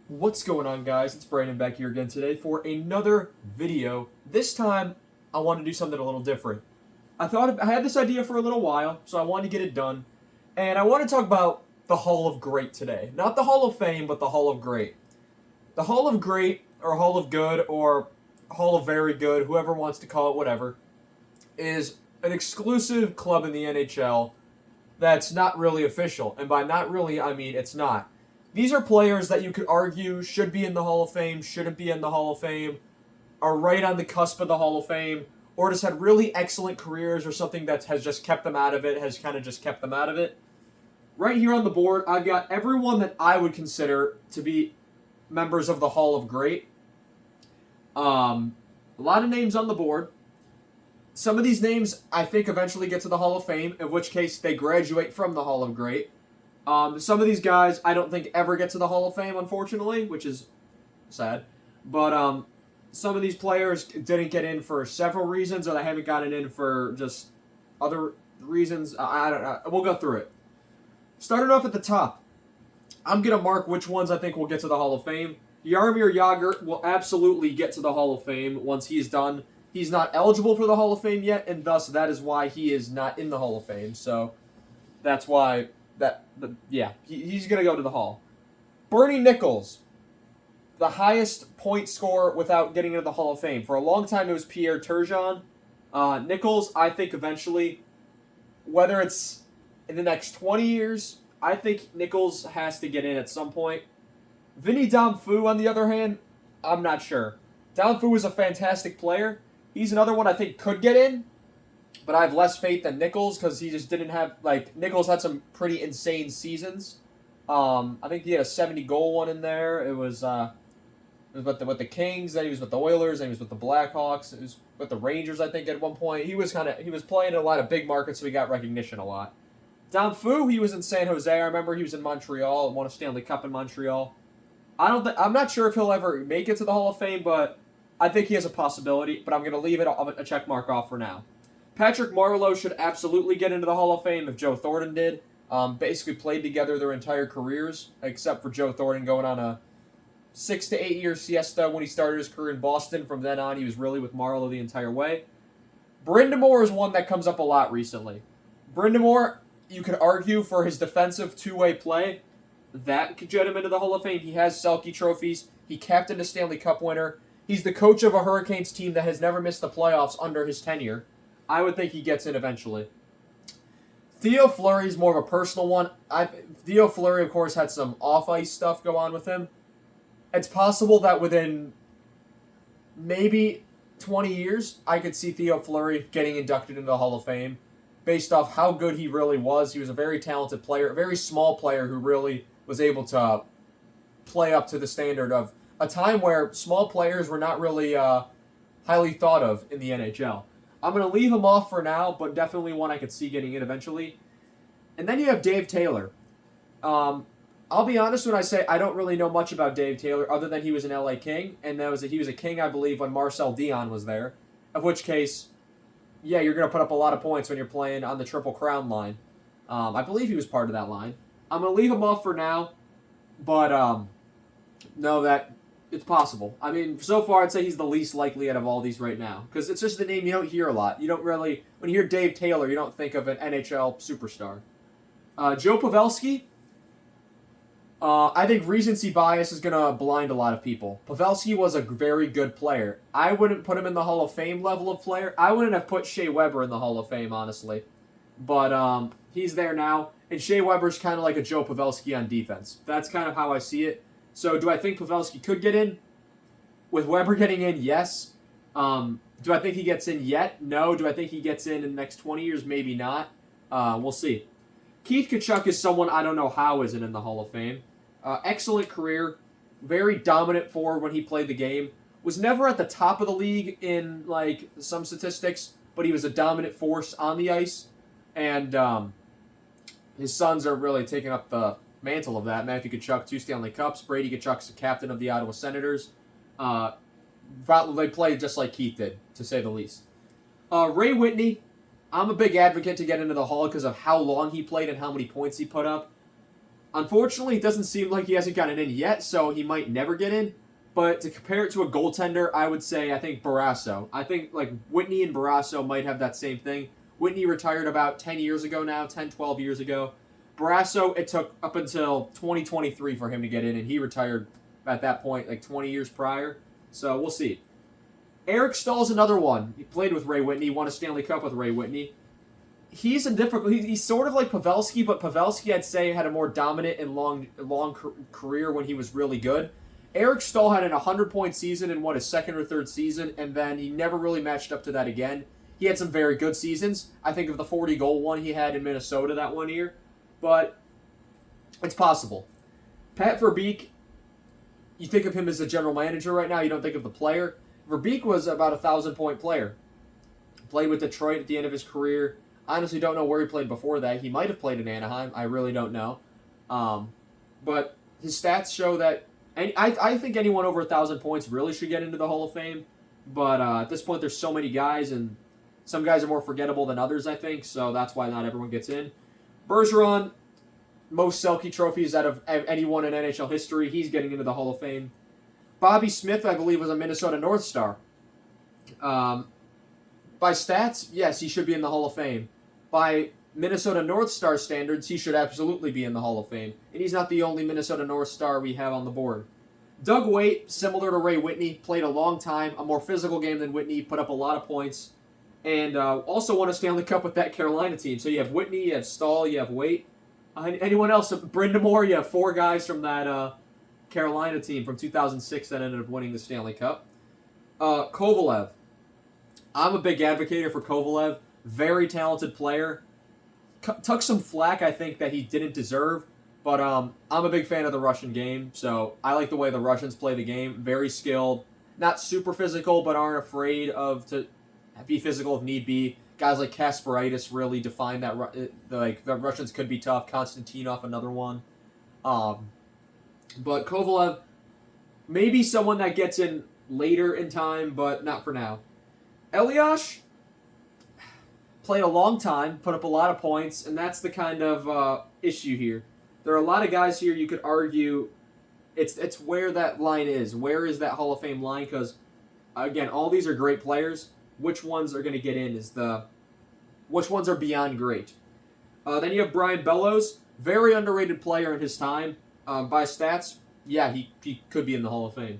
What's going on, guys? It's Brandon back here again today for another video. This time, I want to do something a little different. I had this idea for a little while, so I wanted to get it done. And I want to talk about the Hall of Great today. Not the Hall of Fame, but the Hall of Great. The Hall of Great, or Hall of Good, or Hall of Very Good, whoever wants to call it whatever, is an exclusive club in the NHL that's not really official. And by not really, I mean it's not. These are players that you could argue should be in the Hall of Fame, shouldn't be in the Hall of Fame, are right on the cusp of the Hall of Fame, or just had really excellent careers or something that has just kept them out of it, has kind of just kept them out of it. Right here on the board, I've got everyone that I would consider to be members of the Hall of Great. A lot of names on the board. Some of these names I think eventually get to the Hall of Fame, in which case they graduate from the Hall of Great. Some of these guys I don't think ever get to the Hall of Fame, unfortunately, which is sad. But some of these players didn't get in for several reasons, or they haven't gotten in for just other reasons. I don't know. We'll go through it. Starting off at the top, I'm going to mark which ones I think will get to the Hall of Fame. Jaromir Jagr will absolutely get to the Hall of Fame once he's done. He's not eligible for the Hall of Fame yet, and thus that is why he is not in the Hall of Fame. So that's why he's going to go to the Hall. Bernie Nichols, the highest point scorer without getting into the Hall of Fame. For a long time, it was Pierre Turgeon. Nichols, I think eventually, whether it's in the next 20 years, I think Nichols has to get in at some point. Vinny Damphou, on the other hand, I'm not sure. Damphou is a fantastic player. He's another one I think could get in, but I have less faith than Nichols because he just didn't have, Nichols had some pretty insane seasons. I think he had a 70-goal one in there. It was with the Kings, then he was with the Oilers, then he was with the Blackhawks. It was with the Rangers, I think, at one point. He was playing in a lot of big markets, so he got recognition a lot. Damphou, he was in San Jose. I remember he was in Montreal and won a Stanley Cup in Montreal. I'm not sure if he'll ever make it to the Hall of Fame, but I think he has a possibility. But I'm going to leave it a check mark off for now. Patrick Marleau should absolutely get into the Hall of Fame if Joe Thornton did. Basically played together their entire careers, except for Joe Thornton going on a 6 to 8 year siesta when he started his career in Boston. From then on, he was really with Marleau the entire way. Brind'Amour is one that comes up a lot recently. Brind'Amour, you could argue for his defensive two-way play, that could get him into the Hall of Fame. He has Selke trophies. He captained a Stanley Cup winner. He's the coach of a Hurricanes team that has never missed the playoffs under his tenure. I would think he gets in eventually. Theo Fleury is more of a personal one. Theo Fleury, of course, had some off-ice stuff go on with him. It's possible that within maybe 20 years, I could see Theo Fleury getting inducted into the Hall of Fame based off how good he really was. He was a very talented player, a very small player who really was able to play up to the standard of a time where small players were not really highly thought of in the NHL. I'm going to leave him off for now, but definitely one I could see getting in eventually. And then you have Dave Taylor. I'll be honest when I say I don't really know much about Dave Taylor other than he was an LA King, and he was a King, I believe, when Marcel Dion was there, of which case, yeah, you're going to put up a lot of points when you're playing on the Triple Crown line. I believe he was part of that line. I'm going to leave him off for now, but know that it's possible. I mean, so far I'd say he's the least likely out of all these right now, because it's just the name you don't hear a lot. You don't really, when you hear Dave Taylor, you don't think of an NHL superstar. Joe Pavelski, I think recency bias is going to blind a lot of people. Pavelski was a very good player. I wouldn't put him in the Hall of Fame level of player. I wouldn't have put Shea Weber in the Hall of Fame, honestly. But he's there now, and Shea Weber's kind of like a Joe Pavelski on defense. That's kind of how I see it. So do I think Pavelski could get in? With Weber getting in, yes. Do I think he gets in yet? No. Do I think he gets in the next 20 years? Maybe not. We'll see. Keith Tkachuk is someone I don't know how isn't in the Hall of Fame. Excellent career. Very dominant forward when he played the game. Was never at the top of the league in some statistics, but he was a dominant force on the ice. And his sons are really taking up the mantle of that. Matthew Tkachuk, 2 Stanley Cups. Brady Tkachuk's the captain of the Ottawa Senators. They play just like Keith did, to say the least. Ray Whitney, I'm a big advocate to get into the Hall because of how long he played and how many points he put up. Unfortunately, it doesn't seem like he hasn't gotten in yet, so he might never get in. But to compare it to a goaltender, I would say I think Barrasso. I think like Whitney and Barrasso might have that same thing. Whitney retired about 10 years ago now, 10, 12 years ago. Barrasso, it took up until 2023 for him to get in, and he retired at that point like 20 years prior. So we'll see. Eric Stahl's another one. He played with Ray Whitney, won a Stanley Cup with Ray Whitney. He's a difficult. He's sort of like Pavelski, but Pavelski, I'd say, had a more dominant and long career when he was really good. Eric Stahl had an 100-point season in his second or third season, and then he never really matched up to that again. He had some very good seasons. I think of the 40-goal one he had in Minnesota that one year, but it's possible. Pat Verbeek, you think of him as the general manager right now. You don't think of the player. Verbeek was about a 1,000-point player. Played with Detroit at the end of his career. Honestly, don't know where he played before that. He might have played in Anaheim. I really don't know. But his stats show that. And I think anyone over 1,000 points really should get into the Hall of Fame. But at this point, there's so many guys, and some guys are more forgettable than others, I think. So that's why not everyone gets in. Bergeron, most Selke trophies out of anyone in NHL history. He's getting into the Hall of Fame. Bobby Smith, I believe, was a Minnesota North Star. By stats, yes, he should be in the Hall of Fame. By Minnesota North Star standards, he should absolutely be in the Hall of Fame. And he's not the only Minnesota North Star we have on the board. Doug Weight, similar to Ray Whitney, played a long time, a more physical game than Whitney, put up a lot of points, and also won a Stanley Cup with that Carolina team. So you have Whitney, you have Stahl, you have Weight. Anyone else? Brind'Amour, you have four guys from that Carolina team from 2006 that ended up winning the Stanley Cup. Kovalev. I'm a big advocate for Kovalev. Very talented player. Took some flack, I think, that he didn't deserve. But I'm a big fan of the Russian game. So I like the way the Russians play the game. Very skilled. Not super physical, but aren't afraid to be physical if need be. Guys like Kasparaitis really define that. The Russians could be tough. Konstantinov, another one. But Kovalev, maybe someone that gets in later in time, but not for now. Elias played a long time, put up a lot of points, and that's the kind of issue here. There are a lot of guys here you could argue it's where that line is. Where is that Hall of Fame line? Because, again, all these are great players. Which ones are going to get in which ones are beyond great. Then you have Brian Bellows, very underrated player in his time. By stats, yeah, he could be in the Hall of Fame.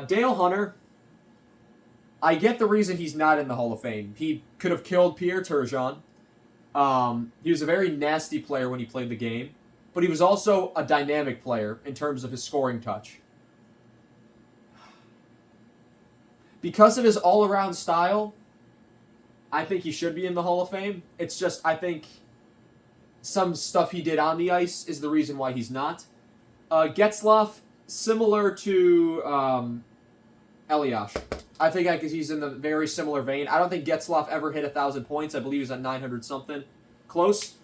Dale Hunter, I get the reason he's not in the Hall of Fame. He could have killed Pierre Turgeon. He was a very nasty player when he played the game, but he was also a dynamic player in terms of his scoring touch. Because of his all-around style, I think he should be in the Hall of Fame. It's just, I think some stuff he did on the ice is the reason why he's not. Getzlaf, similar to Elias. I think he's in the very similar vein. I don't think Getzlaf ever hit 1,000 points. I believe he was at 900-something. Close.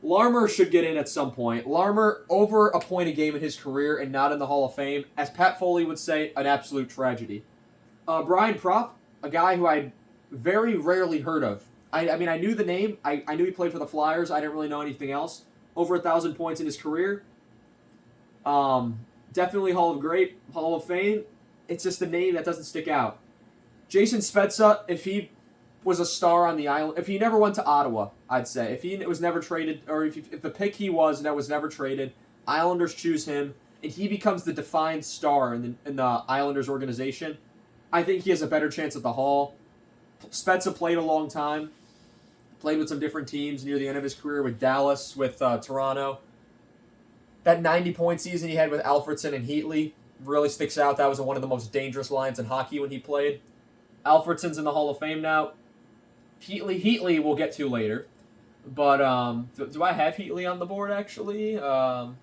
Larmer should get in at some point. Larmer, over a point a game in his career and not in the Hall of Fame. As Pat Foley would say, an absolute tragedy. Brian Propp, a guy who I very rarely heard of. I mean, I knew the name. I knew he played for the Flyers. I didn't really know anything else. Over 1,000 points in his career. Definitely Hall of Fame. It's just a name that doesn't stick out. Jason Spezza, if he was a star on the island, if he never went to Ottawa, I'd say. If he was never traded, or if the pick he was that was never traded, Islanders choose him, and he becomes the defined star in the Islanders organization, I think he has a better chance at the Hall. Spezza played a long time. Played with some different teams near the end of his career with Dallas, with Toronto. That 90-point season he had with Alfredsson and Heatley really sticks out. That was one of the most dangerous lines in hockey when he played. Alfredsson's in the Hall of Fame now. Heatley we'll get to later. But do I have Heatley on the board, actually? No,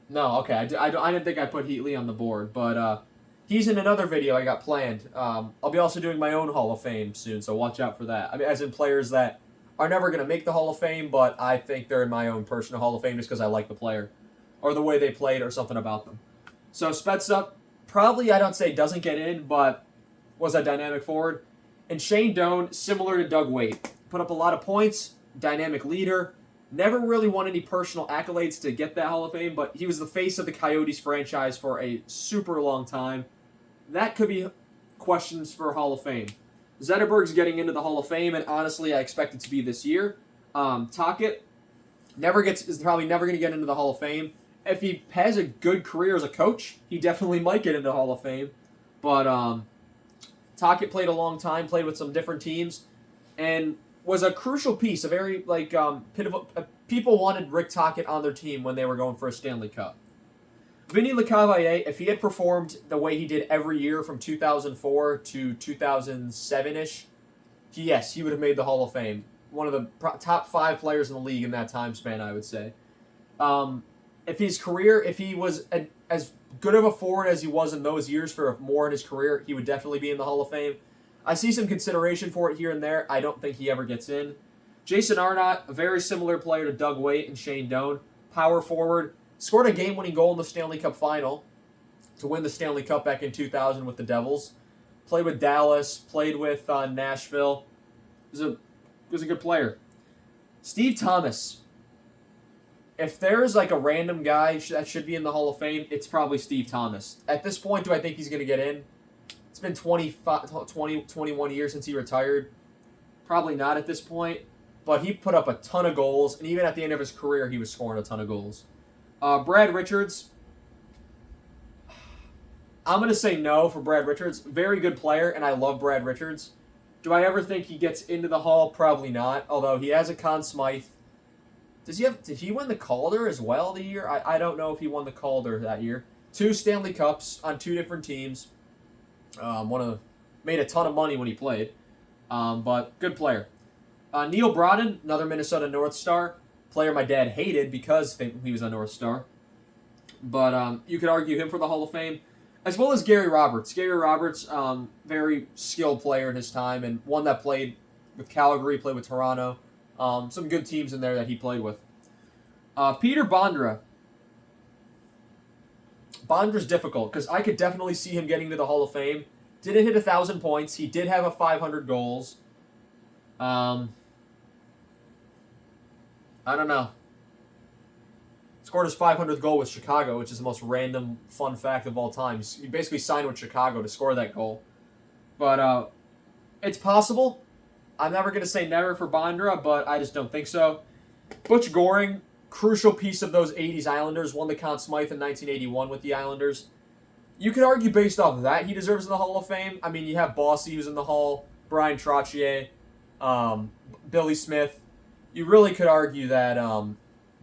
okay. I didn't think I put Heatley on the board. But he's in another video I got planned. I'll be also doing my own Hall of Fame soon, so watch out for that. I mean, as in players that are never going to make the Hall of Fame, but I think they're in my own personal Hall of Fame just because I like the player or the way they played or something about them. So Spezza, probably I don't say doesn't get in, but was a dynamic forward. And Shane Doan, similar to Doug Weight, put up a lot of points, dynamic leader, Never really won any personal accolades to get that Hall of Fame, but he was the face of the Coyotes franchise for a super long time. That could be questions for Hall of Fame. Zetterberg's getting into the Hall of Fame, and honestly, I expect it to be this year. Tocchet is probably never going to get into the Hall of Fame. If he has a good career as a coach, he definitely might get into the Hall of Fame. But Tocchet played a long time, played with some different teams, and was a crucial piece. A very pivotal. People wanted Rick Tocchet on their team when they were going for a Stanley Cup. Vinny Lecavalier, if he had performed the way he did every year from 2004 to 2007-ish, yes, he would have made the Hall of Fame. One of the top 5 players in the league in that time span, I would say. If he was as good of a forward as he was in those years for more in his career, he would definitely be in the Hall of Fame. I see some consideration for it here and there. I don't think he ever gets in. Jason Arnott, a very similar player to Doug Weight and Shane Doan. Power forward. Scored a game-winning goal in the Stanley Cup final to win the Stanley Cup back in 2000 with the Devils. Played with Dallas. Played with Nashville. Was a good player. Steve Thomas. If there's like a random guy that should be in the Hall of Fame, it's probably Steve Thomas. At this point, do I think he's going to get in? It's been 21 years since he retired. Probably not at this point. But he put up a ton of goals, and even at the end of his career, he was scoring a ton of goals. Brad Richards. I'm going to say no for Brad Richards. Very good player, and I love Brad Richards. Do I ever think he gets into the Hall? Probably not, although he has a Conn Smythe. Did he win the Calder as well the year? I don't know if he won the Calder that year. 2 Stanley Cups on 2 different teams. Made a ton of money when he played. But good player. Neil Broden, another Minnesota North Star. Player my dad hated because he was a North Star. But you could argue him for the Hall of Fame. As well as Gary Roberts. Gary Roberts, very skilled player in his time, and one that played with Calgary, played with Toronto. Some good teams in there that he played with. Peter Bondra. Bondra's difficult because I could definitely see him getting to the Hall of Fame. Didn't hit 1,000 points. He did have 500 goals. I don't know. Scored his 500th goal with Chicago, which is the most random fun fact of all time. He basically signed with Chicago to score that goal. But it's possible. I'm never going to say never for Bondra, but I just don't think so. Butch Goring, crucial piece of those 80s Islanders, won the Conn Smythe in 1981 with the Islanders. You could argue based off of that he deserves the Hall of Fame. I mean, you have Bossy who's in the Hall, Brian Trottier, Billy Smith. You really could argue that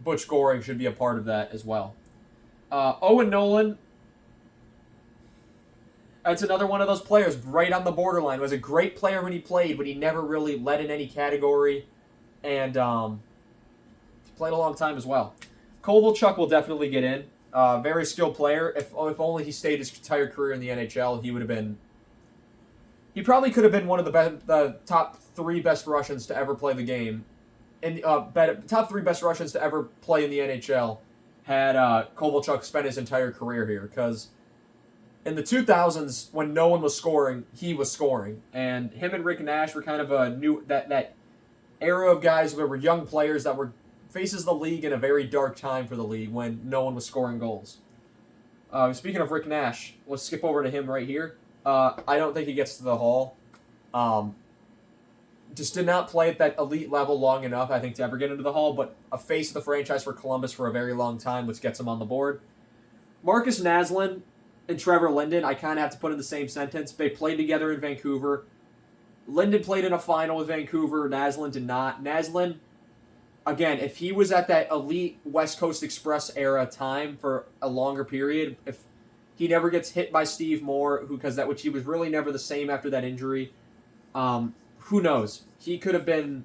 Butch Goring should be a part of that as well. Owen Nolan, that's another one of those players right on the borderline. Was a great player when he played, but he never really led in any category. And played a long time as well. Kovalchuk will definitely get in. Very skilled player. If only he stayed his entire career in the NHL, he would have been... He probably could have been one of the top 3 best Russians to ever play the game. And top 3 best Russians to ever play in the NHL had Kovalchuk spent his entire career here. Because in the 2000s, when no one was scoring, he was scoring. And him and Rick Nash were kind of a new... That era of guys where were young players that were faces of the league in a very dark time for the league when no one was scoring goals. Speaking of Rick Nash, let's skip over to him right here. I don't think he gets to the Hall. Just did not play at that elite level long enough, I think, to ever get into the Hall, but a face of the franchise for Columbus for a very long time, which gets him on the board. Marcus Naslund and Trevor Linden, I kind of have to put in the same sentence. They played together in Vancouver. Linden played in a final with Vancouver. Naslund did not. Naslund, again, if he was at that elite West Coast Express era time for a longer period, if he never gets hit by Steve Moore, which he was really never the same after that injury, who knows? He probably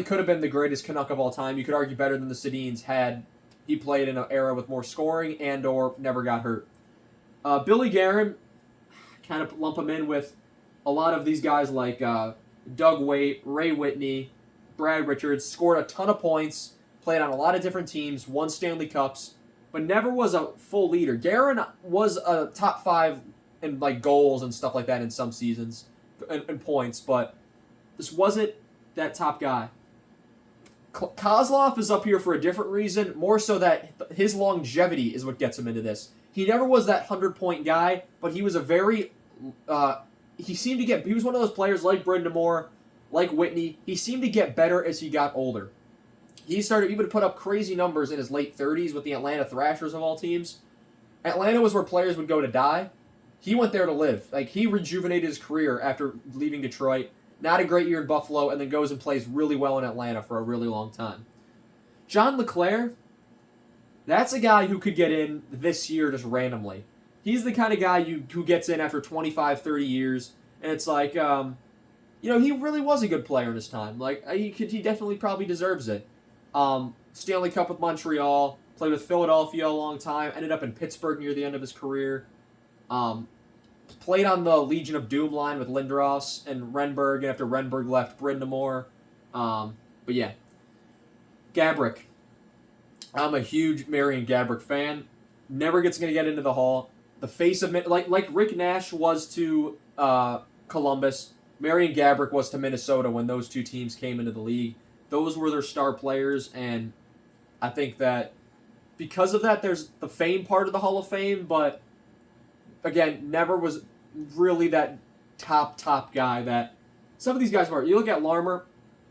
could have been the greatest Canuck of all time. You could argue better than the Sedins had he played in an era with more scoring and or never got hurt. Billy Guerin, kind of lump him in with a lot of these guys like Doug Weight, Ray Whitney, Brad Richards, scored a ton of points, played on a lot of different teams, won Stanley Cups, but never was a full leader. Guerin was a top 5 in like goals and stuff like that in some seasons and points, but this wasn't that top guy. Kozlov is up here for a different reason, more so that his longevity is what gets him into this. He never was that 100-point guy, but he was a very... he was one of those players like Brind'Amour, like Whitney. He seemed to get better as he got older. He would put up crazy numbers in his late 30s with the Atlanta Thrashers of all teams. Atlanta was where players would go to die. He went there to live. Like, he rejuvenated his career after leaving Detroit. Not a great year in Buffalo, and then goes and plays really well in Atlanta for a really long time. John LeClair, that's a guy who could get in this year just randomly. He's the kind of guy who gets in after 25, 30 years, and it's like, he really was a good player in his time. Like, he definitely probably deserves it. Stanley Cup with Montreal, played with Philadelphia a long time, ended up in Pittsburgh near the end of his career. Played on the Legion of Doom line with Lindros and Renberg, and after Renberg left, Brind'Amour. But yeah. Gaborik. I'm a huge Marian Gaborik fan. Never going to get into the Hall. The face of... Like Rick Nash was to Columbus, Marian Gaborik was to Minnesota when those two teams came into the league. Those were their star players, and I think that because of that, there's the fame part of the Hall of Fame, but again, never was really that top guy that some of these guys were. You look at Larmer,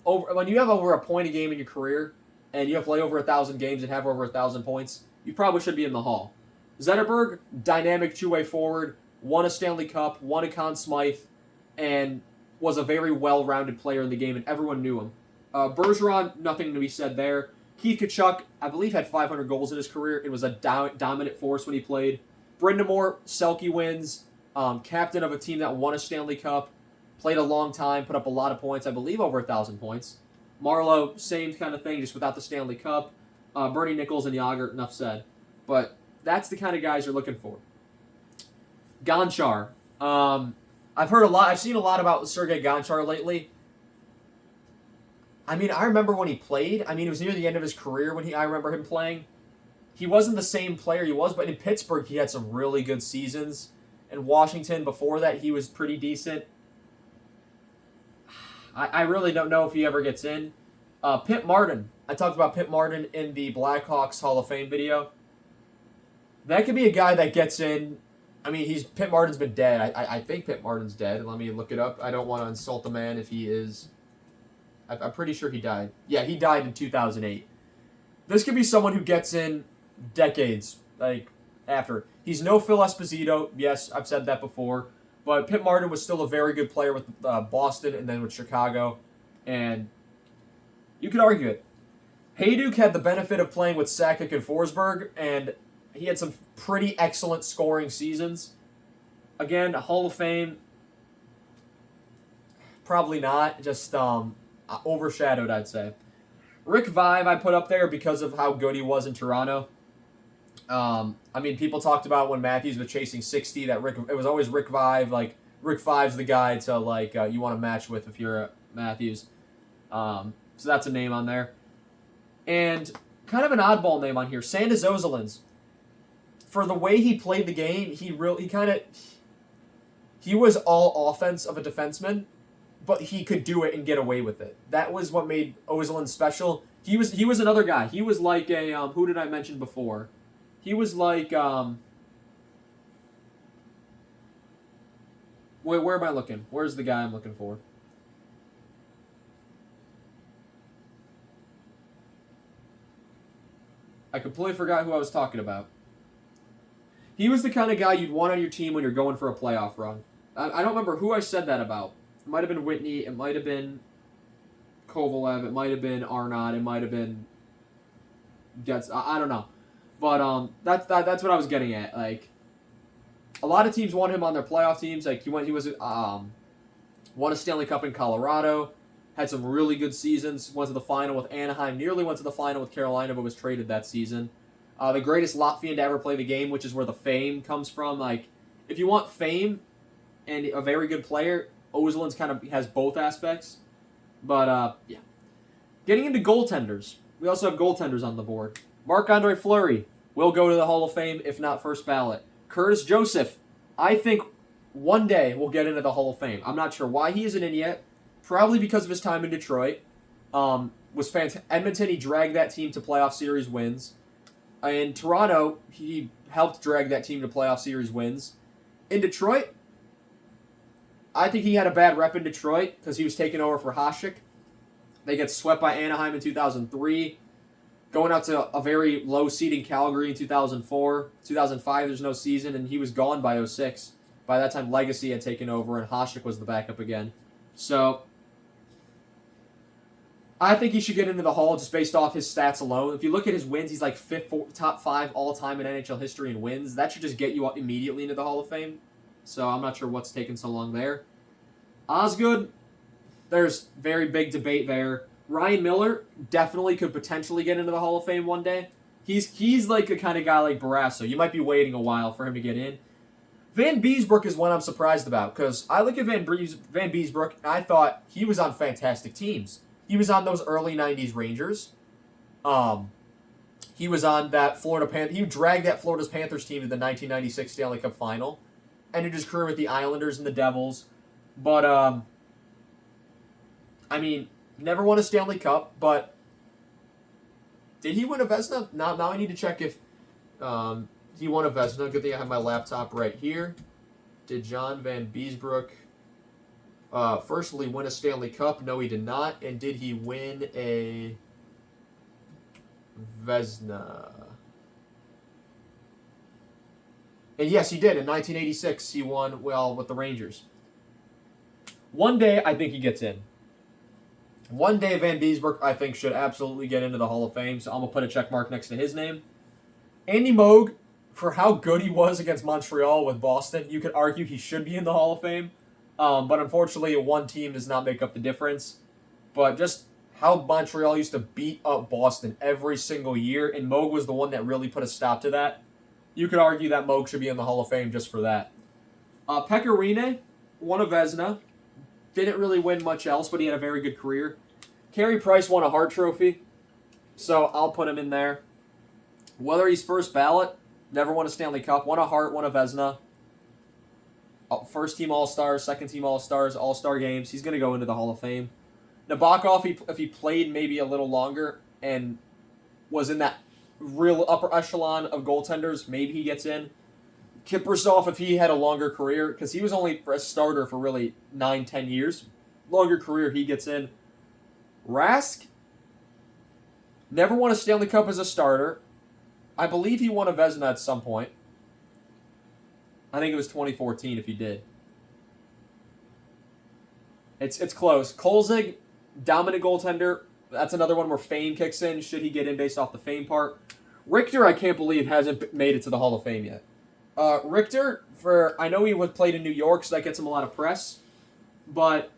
when you have over a point a game in your career, and you have played over 1,000 games and have over 1,000 points, you probably should be in the Hall. Zetterberg, dynamic two-way forward, won a Stanley Cup, won a Conn Smythe, and was a very well-rounded player in the game, and everyone knew him. Bergeron, nothing to be said there. Keith Tkachuk, I believe, had 500 goals in his career. It was a dominant force when he played. Brind'Amour, Selke wins, captain of a team that won a Stanley Cup, played a long time, put up a lot of points, I believe over 1,000 points. Marlowe, same kind of thing, just without the Stanley Cup. Bernie Nichols and Yager, enough said. But that's the kind of guys you're looking for. Gonchar. I've seen a lot about Sergei Gonchar lately. I mean, I remember when he played. I mean, it was near the end of his career when I remember him playing. He wasn't the same player he was, but in Pittsburgh, he had some really good seasons. In Washington, before that, he was pretty decent. I really don't know if he ever gets in. Pip Martin. I talked about Pip Martin in the Blackhawks Hall of Fame video. That could be a guy that gets in. I mean, Pip Martin's been dead. I think Pip Martin's dead. Let me look it up. I don't want to insult the man if he is. I'm pretty sure he died. Yeah, he died in 2008. This could be someone who gets in decades, after. He's no Phil Esposito. Yes, I've said that before. But Pip Martin was still a very good player with Boston and then with Chicago. And you could argue it. Hayduk had the benefit of playing with Sakic and Forsberg, and he had some pretty excellent scoring seasons. Again, Hall of Fame, probably not. Just overshadowed, I'd say. Rick Vaive I put up there because of how good he was in Toronto. I mean, people talked about when Matthews was chasing 60, it was always Rick Vaive. Like, Rick Vaive's the guy to, you want to match with if you're Matthews. So that's a name on there. And kind of an oddball name on here, Sandis Ozolins. For the way he played the game, he was all offense of a defenseman, but he could do it and get away with it. That was what made Ozolin special. He was another guy. He was like a who did I mention before? He was like where am I looking? Where's the guy I'm looking for? I completely forgot who I was talking about. He was the kind of guy you'd want on your team when you're going for a playoff run. I don't remember who I said that about. It might have been Whitney. It might have been Kovalev. It might have been Arnott. It might have been Getz. I don't know. But that's what I was getting at. Like, a lot of teams want him on their playoff teams. Like, he won a Stanley Cup in Colorado. Had some really good seasons. Went to the final with Anaheim. Nearly went to the final with Carolina, but was traded that season. The greatest Latvian to ever play the game, which is where the fame comes from. Like, if you want fame and a very good player, Ozolin's kind of has both aspects. But, yeah. Getting into goaltenders. We also have goaltenders on the board. Marc-Andre Fleury will go to the Hall of Fame, if not first ballot. Curtis Joseph, I think one day will get into the Hall of Fame. I'm not sure why he isn't in yet. Probably because of his time in Detroit. was fantastic. Edmonton, he dragged that team to playoff series wins. In Toronto, he helped drag that team to playoff series wins. In Detroit, I think he had a bad rep in Detroit because he was taking over for Hasek. They get swept by Anaheim in 2003. Going out to a very low seeding Calgary in 2004. 2005, there's no season, and he was gone by 2006. By that time, Legacy had taken over, and Hasek was the backup again. So, I think he should get into the Hall just based off his stats alone. If you look at his wins, he's like top 5 all-time in NHL history in wins. That should just get you immediately into the Hall of Fame. So, I'm not sure what's taking so long there. Osgood, there's very big debate there. Ryan Miller definitely could potentially get into the Hall of Fame one day. He's like a kind of guy like Barrasso. You might be waiting a while for him to get in. Van Beesbrook is one I'm surprised about because I look at Van Beesbrook and I thought he was on fantastic teams. He was on those early 90s Rangers. He was on that Florida Panthers. He dragged that Florida Panthers team to the 1996 Stanley Cup Final. Ended his career with the Islanders and the Devils. But, I mean, never won a Stanley Cup, but did he win a Vezina? Now I need to check if he won a Vezina. Good thing I have my laptop right here. Did John Van Beesbrook firstly win a Stanley Cup? No, he did not. And did he win a Vezina? And yes, he did. In 1986, he won, with the Rangers. One day, I think he gets in. One day, Van Beesbrook, I think, should absolutely get into the Hall of Fame, so I'm going to put a check mark next to his name. Andy Moog, for how good he was against Montreal with Boston, you could argue he should be in the Hall of Fame. But unfortunately, one team does not make up the difference. But just how Montreal used to beat up Boston every single year, and Moog was the one that really put a stop to that. You could argue that Moog should be in the Hall of Fame just for that. Pekka Rinne won a Vezina. Didn't really win much else, but he had a very good career. Carey Price won a Hart Trophy, so I'll put him in there. Whether he's first ballot, never won a Stanley Cup, won a Hart, won a Vezina. First team All-Stars, second team All-Stars, All-Star games. He's going to go into the Hall of Fame. Nabokov, if he played maybe a little longer and was in that real upper echelon of goaltenders, maybe he gets in. Kiprusoff, if he had a longer career, because he was only a starter for really 9-10 years. Longer career, he gets in. Rask never won a Stanley Cup as a starter. I believe he won a Vezina at some point. I think it was 2014 if he did. It's close. Kolzig, dominant goaltender. That's another one where fame kicks in. Should he get in based off the fame part? Richter, I can't believe, hasn't made it to the Hall of Fame yet. Richter, I know he played in New York, so that gets him a lot of press, but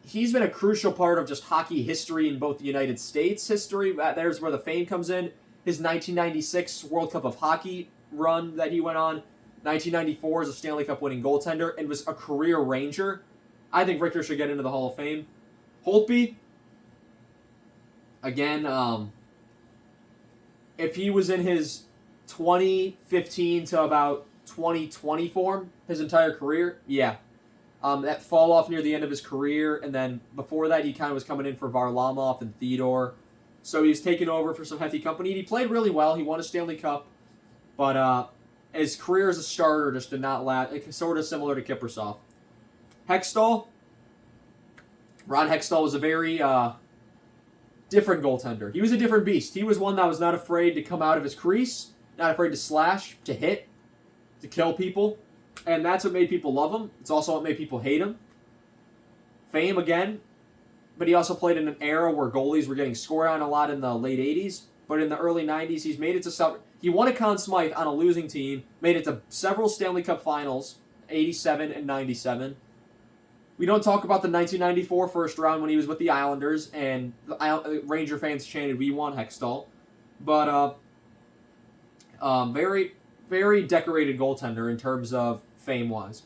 he's been a crucial part of just hockey history in both the United States history. There's where the fame comes in. His 1996 World Cup of Hockey run that he went on. 1994 as a Stanley Cup winning goaltender and was a career Ranger. I think Richter should get into the Hall of Fame. Holtby, again, if he was in his 2015 to about 2020 form his entire career, yeah. That fall off near the end of his career, and then before that he kind of was coming in for Varlamov and Theodore. So he was taking over for some hefty company. He played really well. He won a Stanley Cup, but his career as a starter just did not last. It's sort of similar to Kiprusoff. Hextall. Ron Hextall was a very different goaltender. He was a different beast. He was one that was not afraid to come out of his crease, not afraid to slash, to hit, to kill people. And that's what made people love him. It's also what made people hate him. Fame again. But he also played in an era where goalies were getting scored on a lot in the late 80s. But in the early 90s, he's made it to... He won a Conn Smythe on a losing team, made it to several Stanley Cup finals, 87 and 97. We don't talk about the 1994 first round when he was with the Islanders, and the Ranger fans chanted, "We won, Hextall." But very, very decorated goaltender in terms of fame-wise.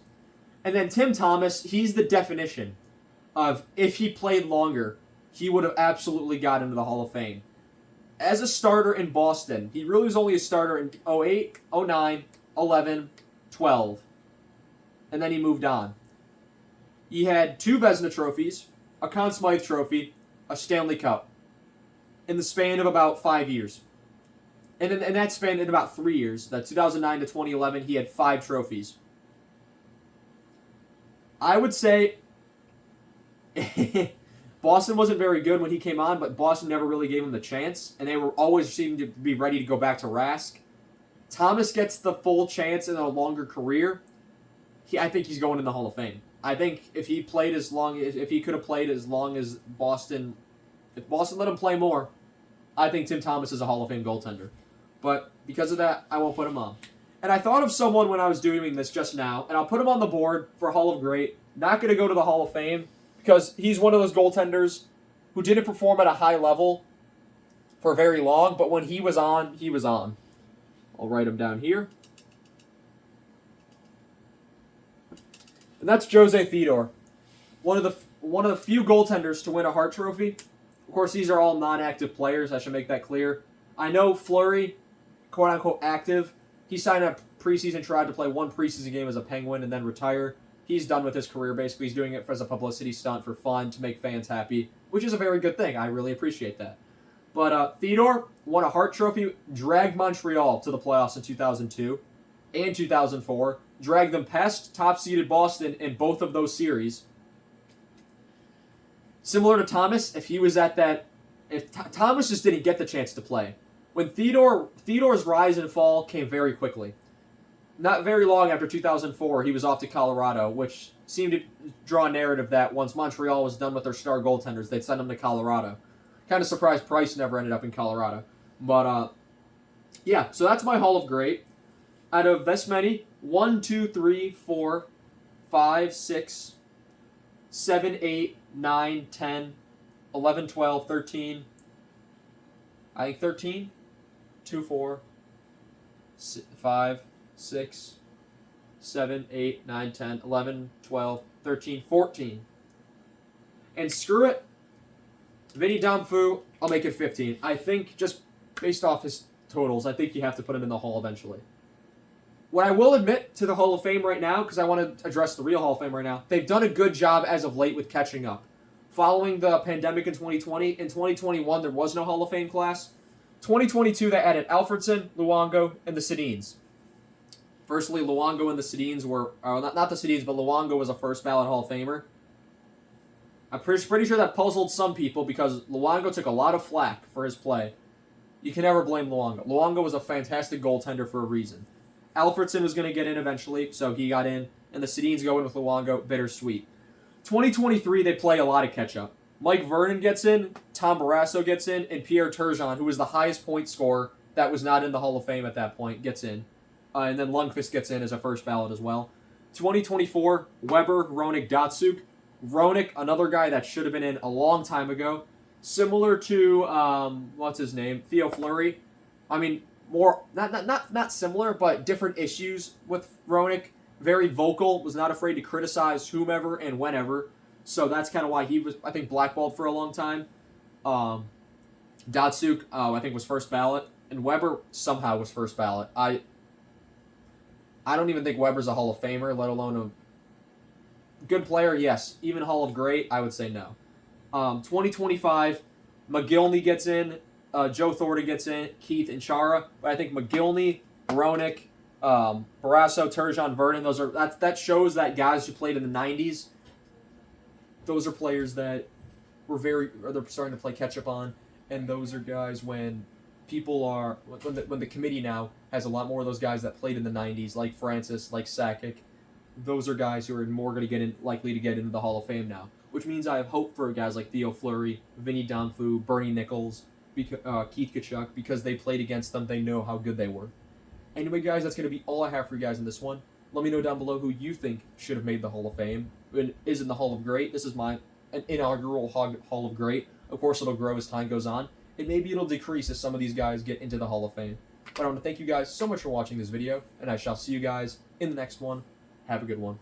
And then Tim Thomas, he's the definition of if he played longer, he would have absolutely got into the Hall of Fame. As a starter in Boston, he really was only a starter in 08, 09, 11, 12. And then he moved on. He had 2 Vezina trophies, a Conn Smythe trophy, a Stanley Cup. in the span of about 5 years. And in that span, in about 3 years, that 2009 to 2011, he had 5 trophies. I would say Boston wasn't very good when he came on, but Boston never really gave him the chance, and they were always seemed to be ready to go back to Rask. Thomas gets the full chance in a longer career. I think he's going in the Hall of Fame. I think if he played if he could have played as long as Boston, if Boston let him play more, I think Tim Thomas is a Hall of Fame goaltender. But because of that, I won't put him on. And I thought of someone when I was doing this just now, and I'll put him on the board for Hall of Great. Not going to go to the Hall of Fame because he's one of those goaltenders who didn't perform at a high level for very long, but when he was on, he was on. I'll write him down here. And that's Jose Theodore, one of the few goaltenders to win a Hart Trophy. Of course, these are all non-active players. I should make that clear. I know Fleury, quote-unquote active. He signed up preseason, tried to play one preseason game as a Penguin and then retire. He's done with his career, basically. He's doing it as a publicity stunt for fun, to make fans happy, which is a very good thing. I really appreciate that. But Theodore won a Hart Trophy, dragged Montreal to the playoffs in 2002 and 2004, dragged them past top-seeded Boston in both of those series. Similar to Thomas, if Thomas just didn't get the chance to play. When Theodore's rise and fall came very quickly. Not very long after 2004, he was off to Colorado, which seemed to draw a narrative that once Montreal was done with their star goaltenders, they'd send him to Colorado. Kind of surprised Price never ended up in Colorado. But, yeah, so that's my Hall of Great. Out of this many, 1, 2, 3, 4, 5, 6, 7, 8, 9, 10, 11, 12, 13. I think 13. 2, 4, 5, 6, 7, 8, 9, 10, 11, 12, 13, 14. And screw it. Vinny Damphou, I'll make it 15. I think, just based off his totals, I think you have to put him in the Hall eventually. What I will admit to the Hall of Fame right now, because I want to address the real Hall of Fame right now, they've done a good job as of late with catching up. Following the pandemic in 2020, in 2021 there was no Hall of Fame class. 2022 they added Alfredsson, Luongo, and the Sedins. Firstly, Luongo and the Sedins were, not the Sedins, but Luongo was a first ballot Hall of Famer. I'm pretty sure that puzzled some people because Luongo took a lot of flack for his play. You can never blame Luongo. Luongo was a fantastic goaltender for a reason. Alfredsson was going to get in eventually, so he got in, and the Sedins go in with Luongo, bittersweet. 2023, they play a lot of catch-up. Mike Vernon gets in, Tom Barrasso gets in, and Pierre Turgeon, who was the highest point scorer that was not in the Hall of Fame at that point, gets in. And then Lundqvist gets in as a first ballot as well. 2024, Weber, Hronek, Datsyuk. Hronek, another guy that should have been in a long time ago. Similar to, what's his name? Theo Fleury. I mean, more, not similar, but different issues with Hronek. Very vocal, was not afraid to criticize whomever and whenever. So that's kind of why he was, I think, blackballed for a long time. Datsyuk, I think, was first ballot. And Weber somehow was first ballot. I don't even think Weber's a Hall of Famer, let alone a good player, yes. Even Hall of Great, I would say no. 2025, McGillney gets in, Joe Thornton gets in, Keith and Chara. But I think McGillney, Hronek, Barrasso, Turgeon, Vernon, that shows that guys who played in the 90s, those are players that they're starting to play catch up on, and those are guys when the committee now has a lot more of those guys that played in the 90s, like Francis, like Sakic. Those are guys who are more going to get in, likely to get into the Hall of Fame now, which means I have hope for guys like Theo Fleury, Vinny Damphou, Bernie Nichols, Keith Tkachuk, because they played against them. They know how good they were. Anyway, guys, that's going to be all I have for you guys in this one. Let me know down below who you think should have made the Hall of Fame and is in the Hall of Great. This is an inaugural Hall of Great. Of course, it'll grow as time goes on, and maybe it'll decrease as some of these guys get into the Hall of Fame. But I want to thank you guys so much for watching this video, and I shall see you guys in the next one. Have a good one.